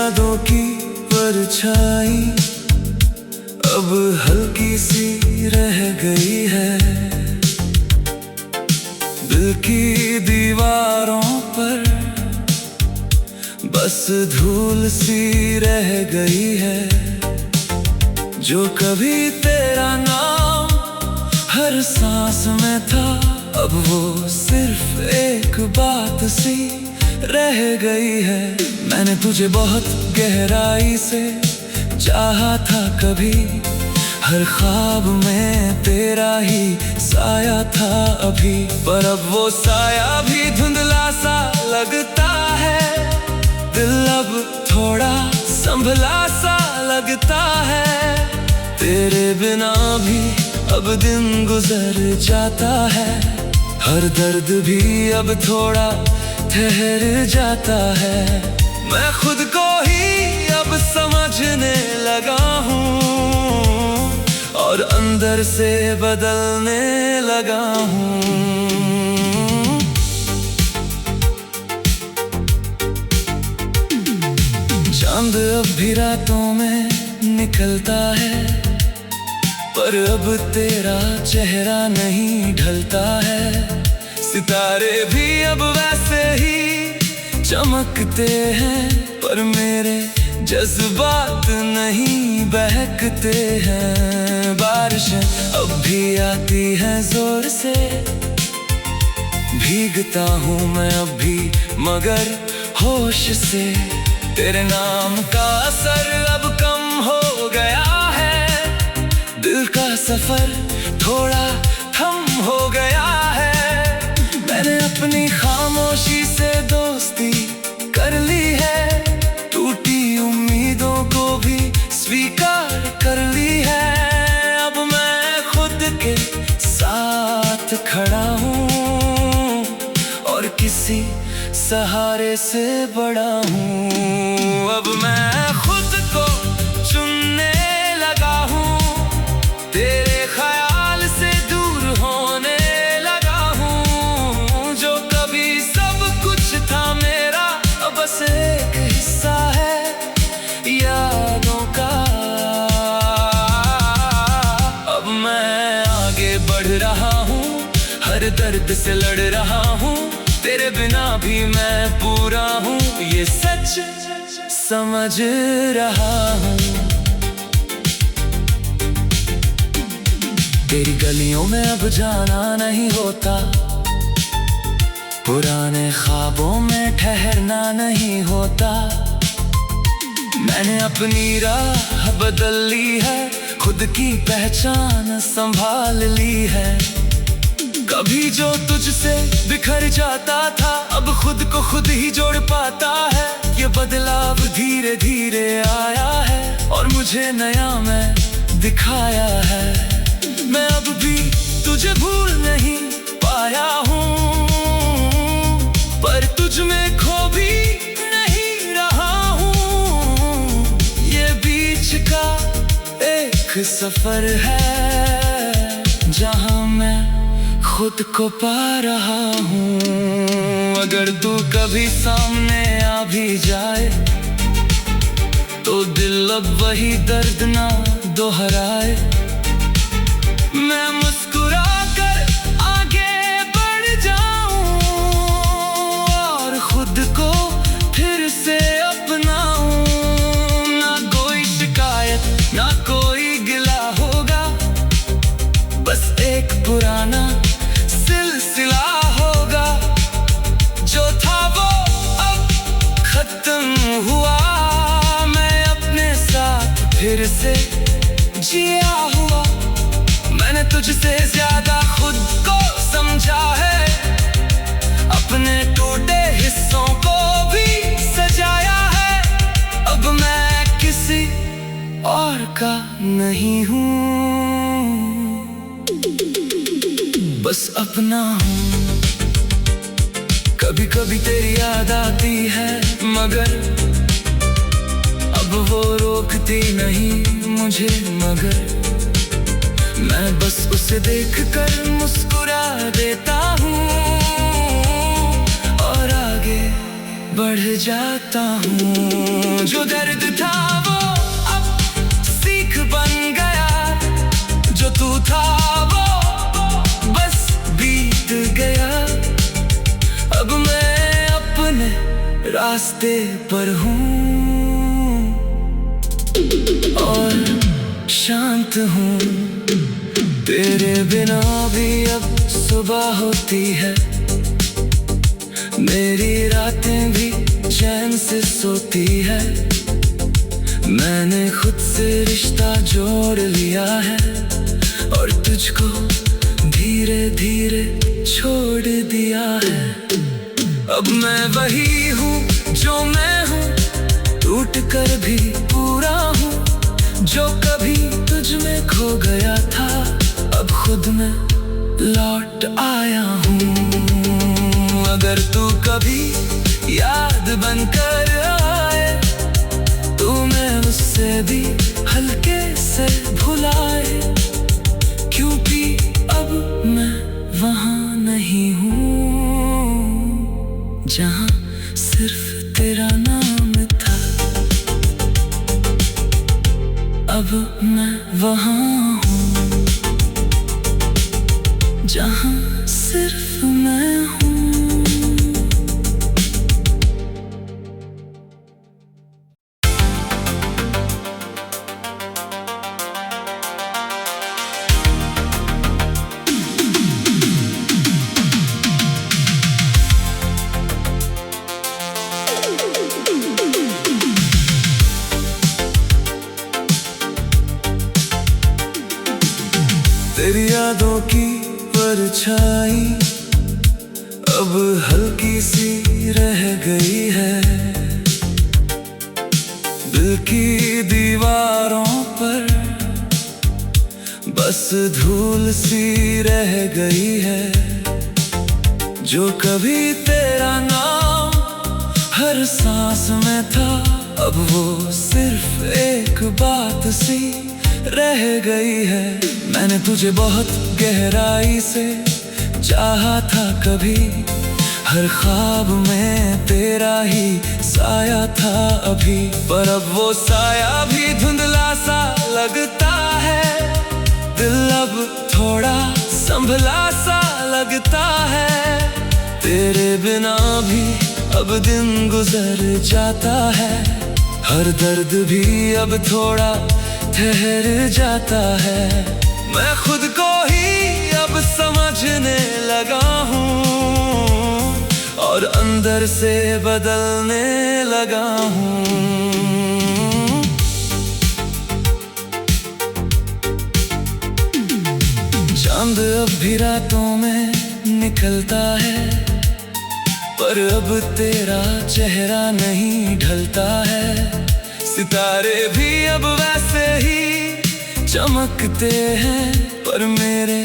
यादों की परछाई अब हल्की सी रह गई है। दिल की दीवारों पर बस धूल सी रह गई है। जो कभी तेरा नाम हर सांस में था, अब वो सिर्फ एक बात सी रह गई है। मैंने तुझे बहुत गहराई से चाहा था कभी, हर ख्वाब में तेरा ही साया था अभी। पर अब वो साया भी धुंधला सा लगता है, दिल अब थोड़ा संभला सा लगता है। तेरे बिना भी अब दिन गुजर जाता है, हर दर्द भी अब थोड़ा ठहर जाता है। मैं खुद को ही अब समझने लगा हूँ और अंदर से बदलने लगा हूँ। चांद अब भी रातों में निकलता है, पर अब तेरा चेहरा नहीं ढलता है। सितारे भी अब वैसे ही चमकते हैं, पर मेरे जज्बात नहीं बहकते हैं। बारिशें अब भी आती हैं जोर से, भीगता हूँ मैं अब भी मगर होश से। तेरे नाम का असर अब कम हो गया है, दिल का सफर थोड़ा थम हो गया है। मैंने अपनी खामोशी से दोस्ती कर ली है, टूटी उम्मीदों को भी स्वीकार कर ली है। अब मैं खुद के साथ खड़ा हूँ और किसी सहारे से बड़ा हूँ। अब मैं खुद को चुनने लगा हूँ, तेरे ख्याल से दूर होने लगा हूँ। जो कभी सब कुछ था मेरा, अब बस एक हिस्सा है यादों का। अब मैं आगे बढ़ रहा हूँ, हर दर्द से लड़ रहा हूँ। तेरे बिना भी मैं पूरा हूँ, ये सच समझ रहा हूँ। तेरी गलियों में अब जाना नहीं होता, पुराने ख्वाबों में ठहरना नहीं होता। मैंने अपनी राह बदल ली है, खुद की पहचान संभाल ली है। कभी जो तुझसे बिखर जाता था, अब खुद को खुद ही जोड़ पाता है। ये बदलाव धीरे धीरे आया है और मुझे नया मैं दिखाया है। मैं अब भी तुझे भूल नहीं पाया हूँ, पर तुझ में खो भी नहीं रहा हूँ। ये बीच का एक सफर है जहाँ मैं खुद को पा रहा हूँ। अगर तू कभी सामने आ भी जाए, तो दिल अब वही दर्द ना दोहराए। मैं मुस्कुरा कर आगे बढ़ जाऊं और खुद को फिर से अपनाऊं। ना कोई शिकायत ना कोई गिला होगा, बस एक पुराना सिलसिला होगा। जो था वो अब खत्म हुआ, मैं अपने साथ फिर से जिया हुआ। मैंने तुझसे ज्यादा खुद को समझा है, अपने टूटे हिस्सों को भी सजाया है। अब मैं किसी और का नहीं हूँ, बस अपना हूँ। कभी कभी तेरी याद आती है, मगर अब वो रोकती नहीं मुझे। मगर मैं बस उसे देखकर मुस्कुरा देता हूँ और आगे बढ़ बढ़ जाता हूँ। जो दर्द था वो अब सीख बन गया, जो तू था वो बस बीत गया। अब मैं अपने रास्ते पर हूँ और शांत हूँ। तेरे बिना भी अब सुबह होती है, मेरी रातें भी चैन से सोती है। मैंने खुद से रिश्ता जोड़ लिया है और तुझको धीरे धीरे छोड़ दिया है। अब मैं वही हूँ जो मैं हूँ, टूट कर भी पूरा हूँ। जो कभी तुझ में खो गया था, अब खुद में लौट आया हूँ। अगर तू कभी याद बनकर आए, तो मैं उससे भी हल्के से भुलाए, क्योंकि अब मैं वहाँ नहीं हूँ जहाँ सिर्फ तेरा नाम था। अब मैं वहाँ हूँ जहाँ सिर्फ मैं हूँ। तेरी यादों की परछाई अब हल्की सी रह गई है, दिल की दीवारों पर बस धूल सी रह गई है। जो कभी तेरा नाम हर सांस में था, अब वो सिर्फ एक बात सी रह गई है। मैंने तुझे बहुत गहराई से चाहा था कभी, हर ख्वाब में तेरा ही साया था अभी। पर अब वो साया भी धुंधला सा लगता है, दिल अब थोड़ा संभला सा लगता है। तेरे बिना भी अब दिन गुजर जाता है, हर दर्द भी अब थोड़ा ठहर जाता है। मैं खुद को ही अब समझने लगा हूँ और अंदर से बदलने लगा हूँ। चांद अब भी रातों में निकलता है, पर अब तेरा चेहरा नहीं ढलता है। सितारे भी अब वैसे ही चमकते हैं, पर मेरे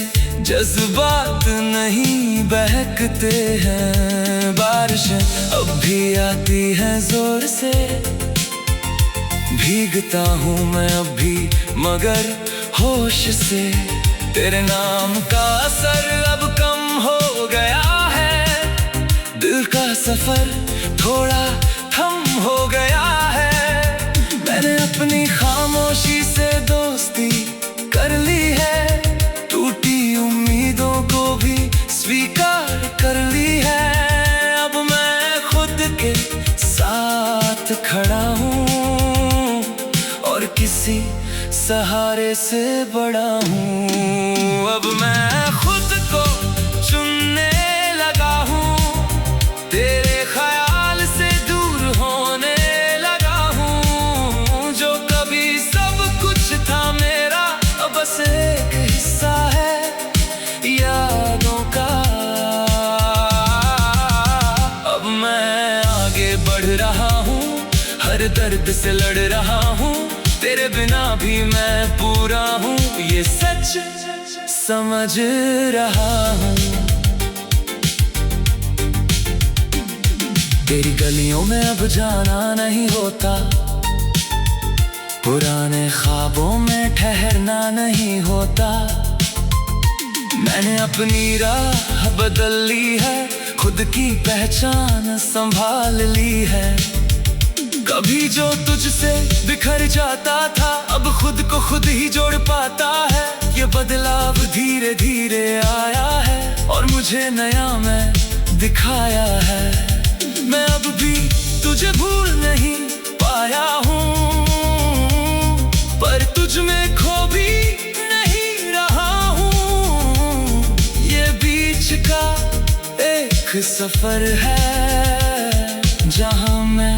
जज्बात नहीं बहकते हैं। बारिशें अब भी आती हैं जोर से, भीगता हूँ मैं अब भी मगर होश से। तेरे नाम का असर अब कम हो गया है, दिल का सफर थोड़ा थम हो गया है। मैंने अपनी खामोशी से दोस्ती कर ली है, टूटी उम्मीदों को भी स्वीकार कर ली है। अब मैं खुद के साथ खड़ा हूँ और किसी सहारे से बड़ा हूँ। अब मैं खुद को चुनने लगा हूँ, तेरे ख्याल से दूर होने लगा हूँ। जो कभी सब कुछ था मेरा, बस एक हिस्सा है यादों का। अब मैं आगे बढ़ रहा हूँ, हर दर्द से लड़ रहा हूँ। तेरे बिना भी मैं पूरा हूँ, ये सच समझ रहा हूँ। तेरी गलियों में अब जाना नहीं होता, पुराने ख्वाबों में ठहरना नहीं होता। मैंने अपनी राह बदल ली है, खुद की पहचान संभाल ली है। कभी जो तुझसे बिखर जाता था अब खुद को खुद ही जोड़ पाता है। ये बदलाव धीरे धीरे आया है और मुझे नया मैं दिखाया है। मैं अब भी तुझे भूल नहीं पाया हूँ, पर तुझ में खो भी नहीं रहा हूँ। ये बीच का एक सफर है जहाँ मैं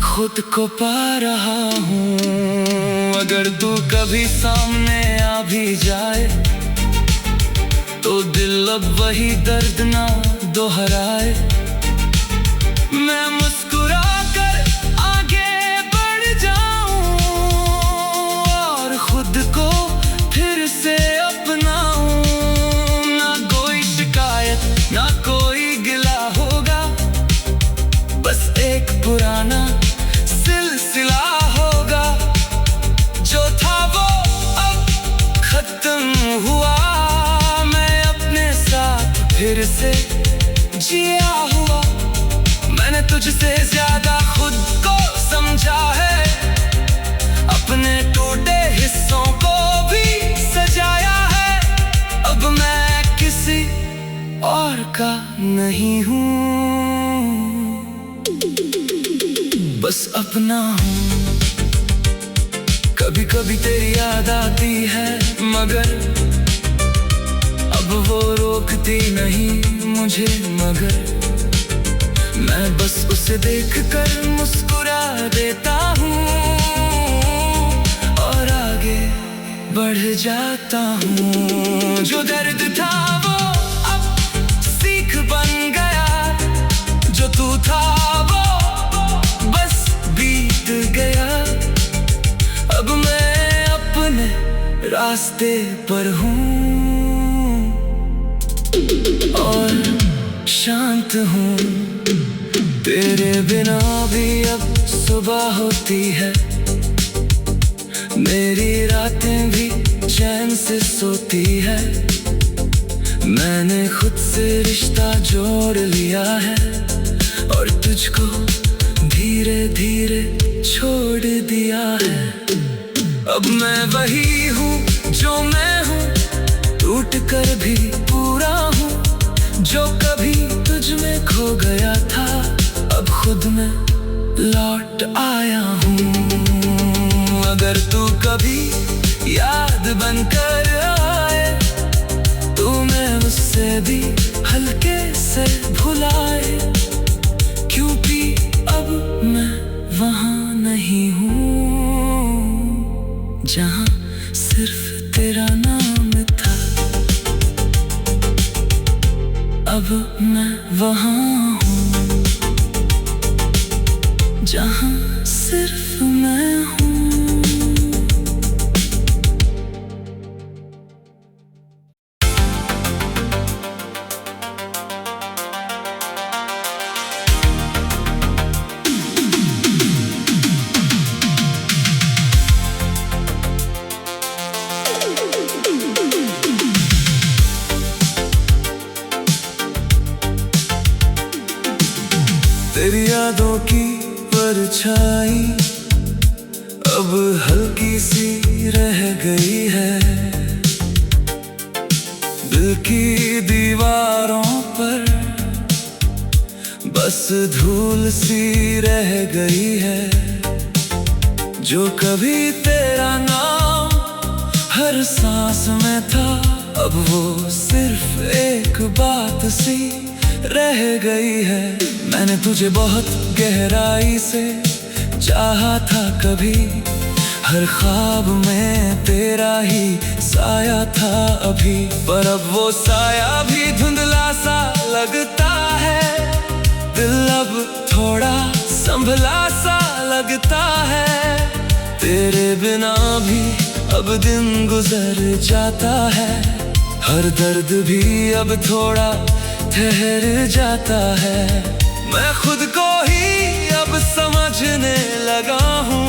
खुद को पा रहा हूँ। अगर तू कभी सामने आ भी जाए तो दिल अब वही दर्द ना दोहराए। मैं मुस्कुरा कर आगे बढ़ जाऊं और खुद को फिर से अपनाऊं। ना कोई शिकायत ना कोई गिला होगा, बस एक पुराना सिलसिला होगा। जो था वो अब खत्म हुआ, मैं अपने साथ फिर से जिया हुआ। मैंने तुझसे ज्यादा खुद को समझा है, अपने टूटे हिस्सों को भी सजाया है। अब मैं किसी और का नहीं हूँ, बस अपना हूँ। कभी कभी तेरी याद आती है मगर अब वो रोकती नहीं मुझे। मगर मैं बस उसे देखकर मुस्कुरा देता हूँ और आगे बढ़ जाता हूँ। जो दर्द था वो अब सीख बन गया, जो तू था वो बस बीत गया। अब मैं अपने रास्ते पर हूँ और शांत हूँ। तेरे बिना भी अब सुबह होती है, मेरी रातें भी चैन से सोती है। मैंने खुद से रिश्ता जोड़ लिया है और तुझको धीरे धीरे छोड़ दिया है। अब मैं वही हूँ जो मैं हूँ, टूट कर भी पूरा हूँ। जो कभी तुझ में खो गया था अब खुद में लौट आया हूँ। अगर तू कभी याद बनकर आए तो मैं उससे भी हल्के से भुलाए, क्योंकि अब मैं वहाँ नहीं हूँ जहाँ सिर्फ तेरा नाम था। अब मैं वहाँ हूँ जहाँ सिर्फ मैं हूँ। तेरी यादों की परछाई अब हल्की सी रह गई है, दिल की दीवारों पर बस धूल सी रह गई है। जो कभी तेरा नाम हर सांस में था अब वो सिर्फ एक बात सी रह गई है। मैंने तुझे बहुत गहराई से चाहा था कभी, हर ख्वाब में तेरा ही साया था अभी। पर अब वो साया भी धुंधला सा लगता है, दिल अब थोड़ा संभला सा लगता है। तेरे बिना भी अब दिन गुजर जाता है, हर दर्द भी अब थोड़ा ठहर जाता है। मैं खुद को ही अब समझने लगा हूँ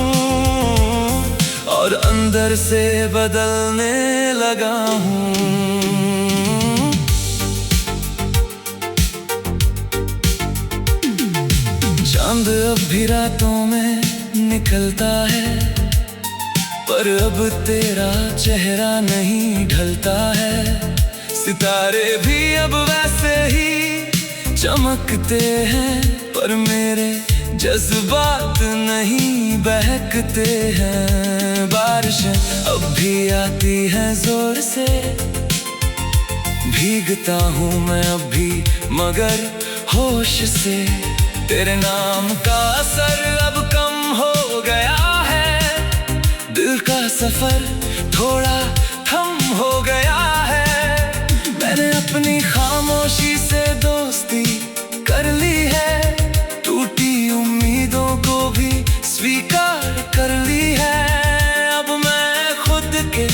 और अंदर से बदलने लगा हूँ। चांद अब भी रातों में निकलता है, पर अब तेरा चेहरा नहीं ढलता है। सितारे भी अब वैसे ही चमकते हैं, पर मेरे जज्बात नहीं बहकते हैं। बारिशें अब भी आती हैं जोर से, भीगता हूँ मैं अब भी मगर होश से। तेरे नाम का असर अब कम हो गया है, दिल का सफर थोड़ा थम हो गया है। मैंने अपनी खामोशी से दोस्ती कर ली है, टूटी उम्मीदों को भी स्वीकार कर ली है। अब मैं खुद के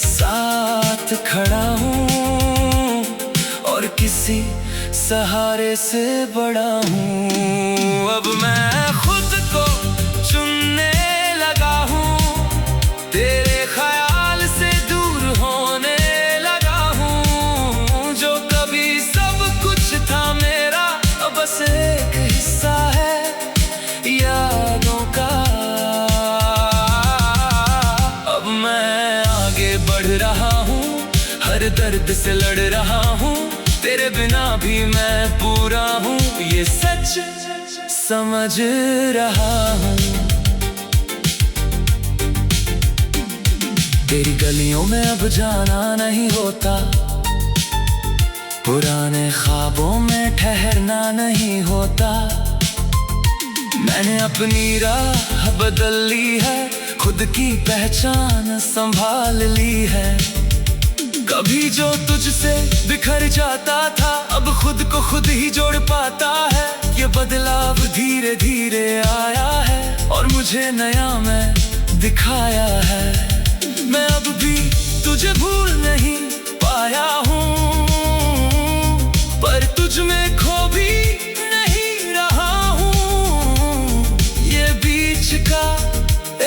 साथ खड़ा हूँ और किसी सहारे से बड़ा हूँ। अब मैं खुद को चुनने लगा हूँ, तेरे ख्याल से दूर होने लगा हूँ। जो कभी सब कुछ था मेरा, बस एक हिस्सा है यादों का। अब मैं आगे बढ़ रहा हूँ, हर दर्द से लड़ रहा हूँ। तेरे बिना भी मैं पूरा हूँ, ये सच समझ रहा हूँ। तेरी गलियों में अब जाना नहीं होता, पुराने ख्वाबों में ठहरना नहीं होता। मैंने अपनी राह बदल ली है, खुद की पहचान संभाल ली है। कभी जो तुझसे बिखर जाता था, अब खुद को खुद ही जोड़ पाता है। ये बदलाव धीरे धीरे आया है और मुझे नया मैं दिखाया है। मैं अब भी तुझे भूल नहीं पाया हूँ, पर तुझ में खो भी नहीं रहा हूँ। ये बीच का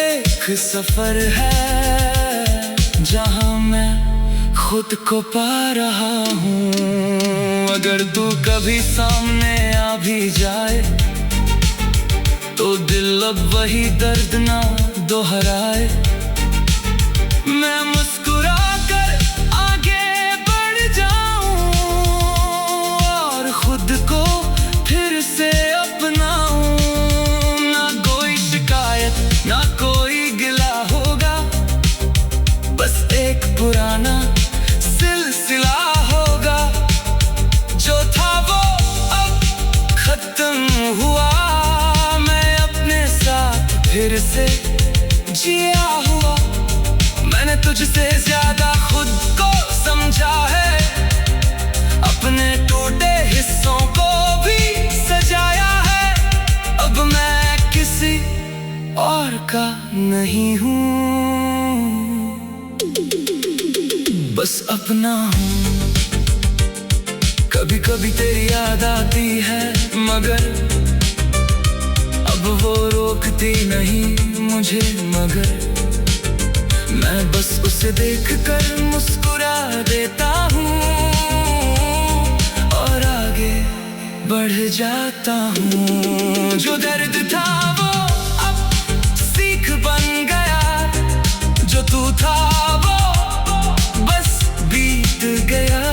एक सफर है, जहाँ मैं खुद को पा रहा हूँ। अगर तू कभी सामने आ भी जाए, तो दिल अब वही दर्द ना दोहराए। मैं मुस्कुरा कर आगे बढ़ जाऊं और खुद को फिर से अपनाऊं। ना कोई शिकायत ना कोई गिला होगा, बस एक पुराना सिलसिला होगा। जो था वो अब खत्म हुआ, मैं अपने साथ फिर से जिया हुआ। मैंने तुझसे ज्यादा खुद को समझा है, अपने टूटे हिस्सों को भी सजाया है। अब मैं किसी और का नहीं हूँ, बस अपना हूँ। कभी कभी तेरी याद आती है, मगर अब वो रोकती नहीं मुझे। मगर मैं बस उसे देखकर मुस्कुरा देता हूँ और आगे बढ़ जाता हूँ। जो दर्द था वो अब सीख बन गया, जो तू था वो बस बीत गया।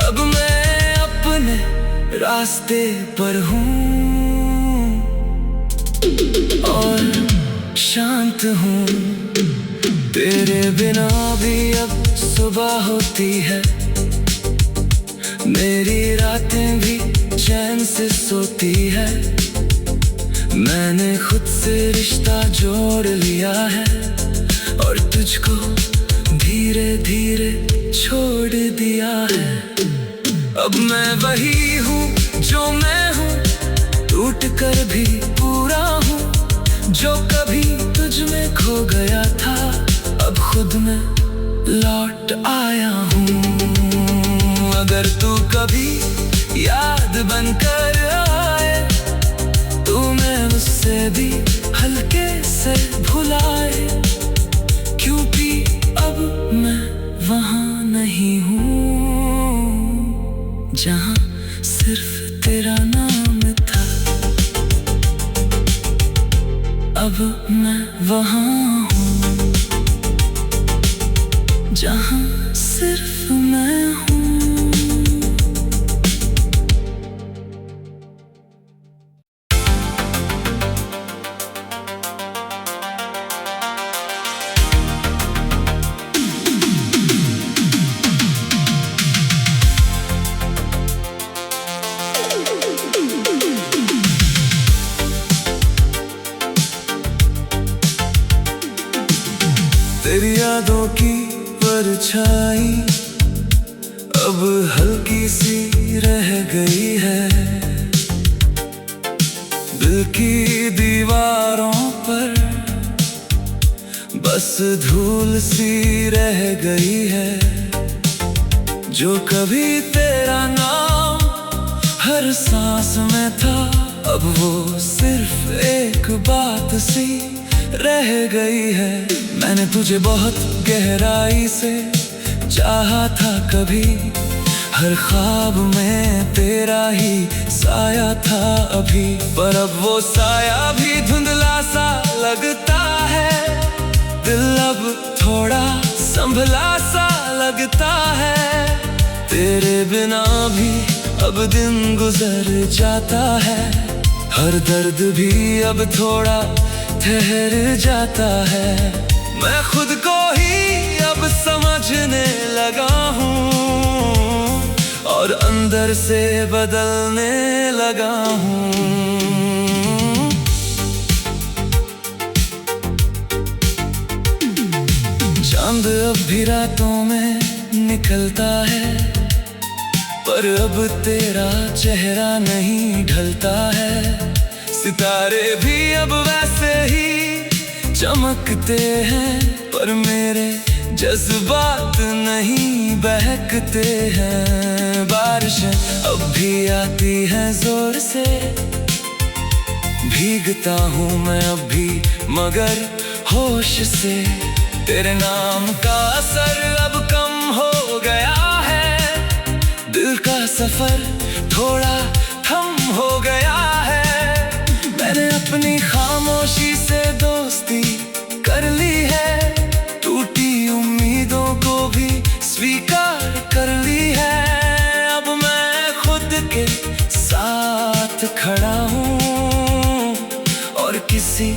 अब मैं अपने रास्ते पर हूँ और शांत हूँ। तेरे बिना भी अब सुबह होती है, मेरी रातें भी चैन से सोती है। मैंने खुद से रिश्ता जोड़ लिया है और तुझको धीरे धीरे छोड़ दिया है। अब मैं वही हूँ जो मैं हूँ, टूट कर भी पूरा हूँ। जो कभी तुझ में खो गया था, अब खुद में लौट आया हूँ। अगर तू कभी याद बनकर आए, तो मैं उससे भी हल्के से भुलाए। क्योंकि अब मैं वहाँ नहीं हूँ, जहाँ सिर्फ तेरा नाम था। अब मैं वहाँ हूँ जहाँ सिर्फ मैं हूँ। तेरी यादों की परछाई अब हल्की सी रह गई है, दिल की दीवारों पर बस धूल सी रह गई है। जो कभी तेरा नाम हर सांस में था, अब वो सिर्फ एक बात सी रह गई है। मैंने तुझे बहुत गहराई से चाहा था कभी, हर ख्वाब में तेरा ही साया था अभी। पर अब वो साया भी धुंधला सा लगता है, दिल अब थोड़ा संभला सा लगता है। तेरे बिना भी अब दिन गुजर जाता है, हर दर्द भी अब थोड़ा ठहर जाता है। मैं खुद को ही अब समझने लगा हूँ और अंदर से बदलने लगा हूँ। चांद अब भी रातों में निकलता है, पर अब तेरा चेहरा नहीं ढलता है। सितारे भी अब वैसे ही चमकते हैं, पर मेरे जज्बात नहीं बहकते हैं। बारिशें अब भी आती हैं जोर से, भीगता हूँ मैं अब भी मगर होश से। तेरे नाम का असर अब कम हो गया है, दिल का सफर थोड़ा थम हो गया है। मैंने अपनी खामोशी से दोस्ती कर ली है, टूटी उम्मीदों को भी स्वीकार कर ली है। अब मैं खुद के साथ खड़ा हूँ और किसी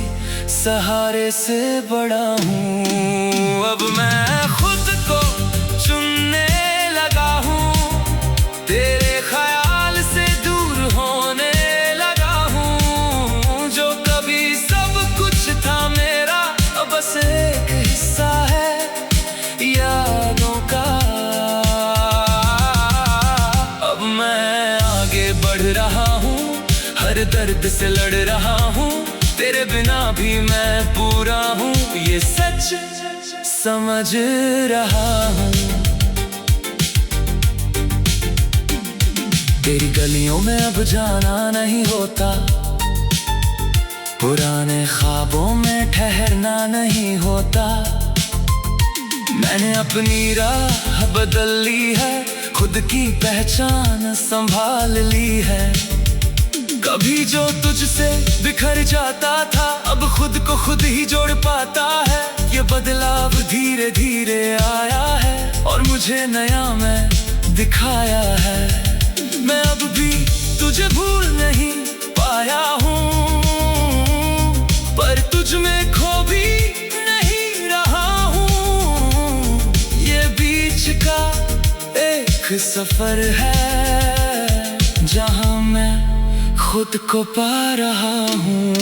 सहारे से बड़ा हूँ। अब मैं खुद को चुनने लगा हूँ, तेरे ख्याल से दूर होने लगा हूँ। जो कभी सब कुछ था मेरा, अब बस एक हिस्सा है यादों का। अब मैं आगे बढ़ रहा हूँ, हर दर्द से लड़ रहा हूँ। तेरे बिना भी मैं पूरा हूँ, ये सच समझ रहा हूँ। तेरी गलियों में अब जाना नहीं होता, पुराने ख्वाबों में ठहरना नहीं होता। मैंने अपनी राह बदल ली है, खुद की पहचान संभाल ली है। कभी जो तुझसे बिखर जाता था, अब खुद को खुद ही जोड़ पाता है। ये बदलाव धीरे धीरे आया है और मुझे नया मैं दिखाया है। मैं अब भी तुझे भूल नहीं पाया हूँ, पर तुझ में खो भी नहीं रहा हूँ। ये बीच का एक सफर है, जहाँ मैं खुद को पा रहा हूँ।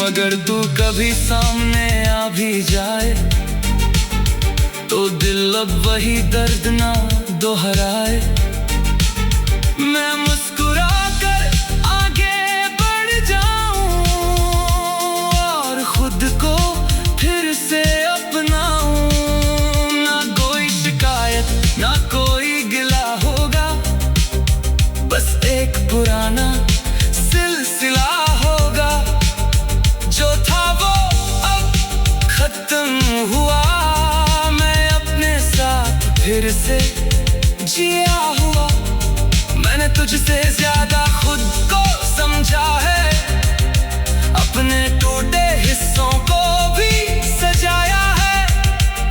अगर तू कभी सामने आ भी जाए, तो दिल अब वही दर्द ना दोहराए। मैं मुस्कुरा कर आगे बढ़ जाऊं और खुद को फिर से अपनाऊं। ना कोई शिकायत ना कोई गिला होगा, बस एक पुराना सिलसिला होगा। जो था वो अब खत्म हुआ, मैं अपने साथ फिर से जिया हुआ। मैंने तुझसे ज्यादा खुद को समझा है, अपने टूटे हिस्सों को भी सजाया है।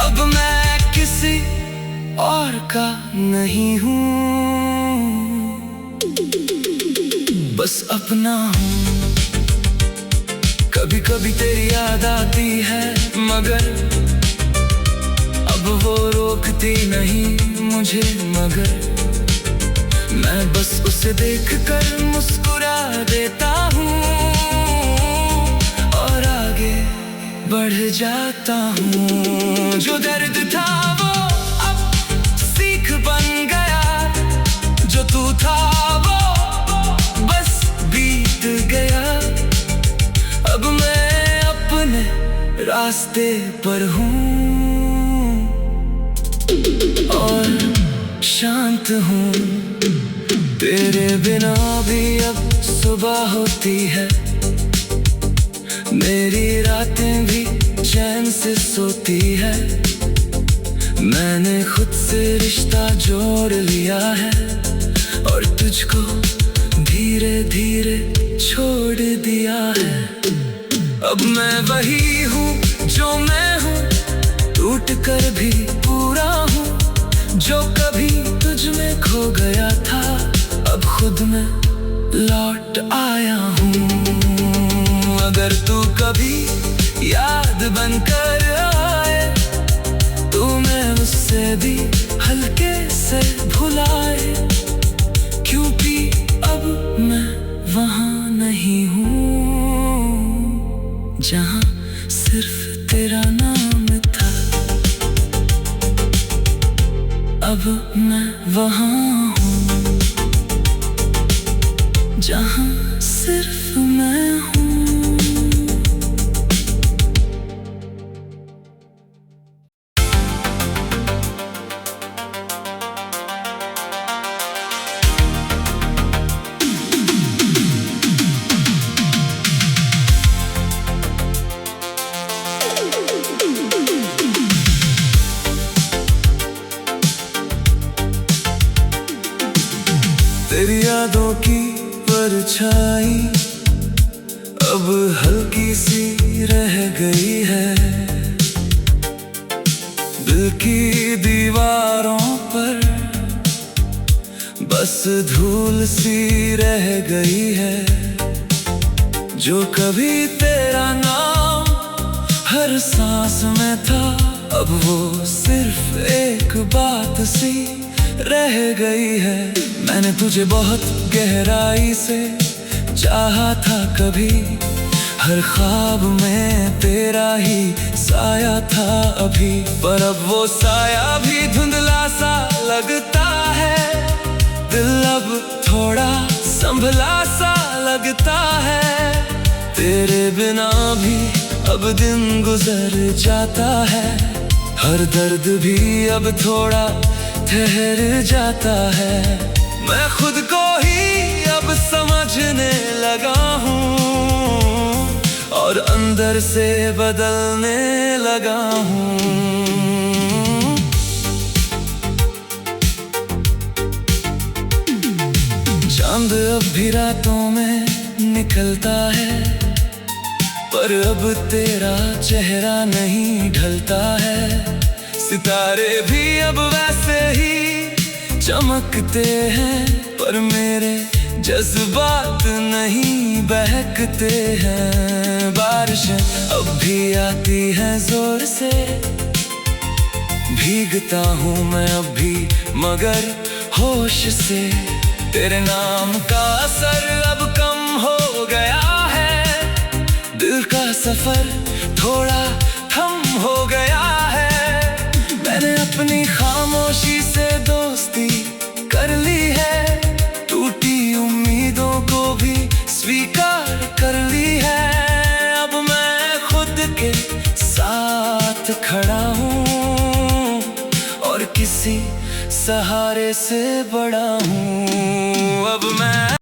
अब मैं किसी और का नहीं हूँ, बस अपना हूँ। कभी कभी तेरी याद आती है, मगर अब वो रोकती नहीं मुझे। मगर मैं बस उसे देखकर मुस्कुरा देता हूँ और आगे बढ़ जाता हूँ। जो दर्द था वो अब सीख बन गया, जो तू था वो बस बीत गया। अब मैं अपने रास्ते पर हूँ और शांत हूँ। तेरे बिना भी अब सुबह होती है, मेरी रातें भी चैन से सोती है। मैंने खुद से रिश्ता जोड़ लिया है और तुझको धीरे धीरे छोड़ दिया है। अब मैं वही हूँ जो मैं हूँ, टूट कर भी पूरा हूँ। जो कभी तुझ में खो गया था, अब खुद में लौट आया हूँ। अगर तू कभी याद बनकर आए, तो मैं उससे भी हल्के से भुलाए, क्योंकि अब मैं वहाँ नहीं हूँ जहाँ सिर्फ तेरा नाम था। अब मैं वहाँ हूँ जहाँ सिर्फ मैं हूँ। तेरी यादों की परछाई अब हल्की सी रह गई है, दिल की दीवारों पर बस धूल सी रह गई है। जो कभी तेरा नाम हर सांस में था, अब वो सिर्फ एक बात सी रह गई है। मैंने तुझे बहुत गहराई से चाहा था कभी, हर ख्वाब में तेरा ही साया था अभी। पर अब वो साया भी धुंधला सा लगता है, दिल अब थोड़ा संभला सा लगता है। तेरे बिना भी अब दिन गुजर जाता है, हर दर्द भी अब थोड़ा ठहर जाता है। मैं खुद को ही अब समझने लगा हूँ और अंदर से बदलने लगा हूँ। चांद अब भी रातों में निकलता है, पर अब तेरा चेहरा नहीं ढलता है। सितारे भी अब वैसे ही चमकते हैं, पर मेरे जज्बात नहीं बहकते हैं। बारिशें अब भी आती हैं जोर से, भीगता हूँ मैं अब भी मगर होश से। तेरे नाम का असर अब कम हो गया है, दिल का सफर थोड़ा थम हो गया है। मैंने अपनी खामोशी से दोस्ती कर ली है, टूटी उम्मीदों को भी स्वीकार कर ली है। अब मैं खुद के साथ खड़ा हूँ और किसी सहारे से बड़ा हूँ। अब मैं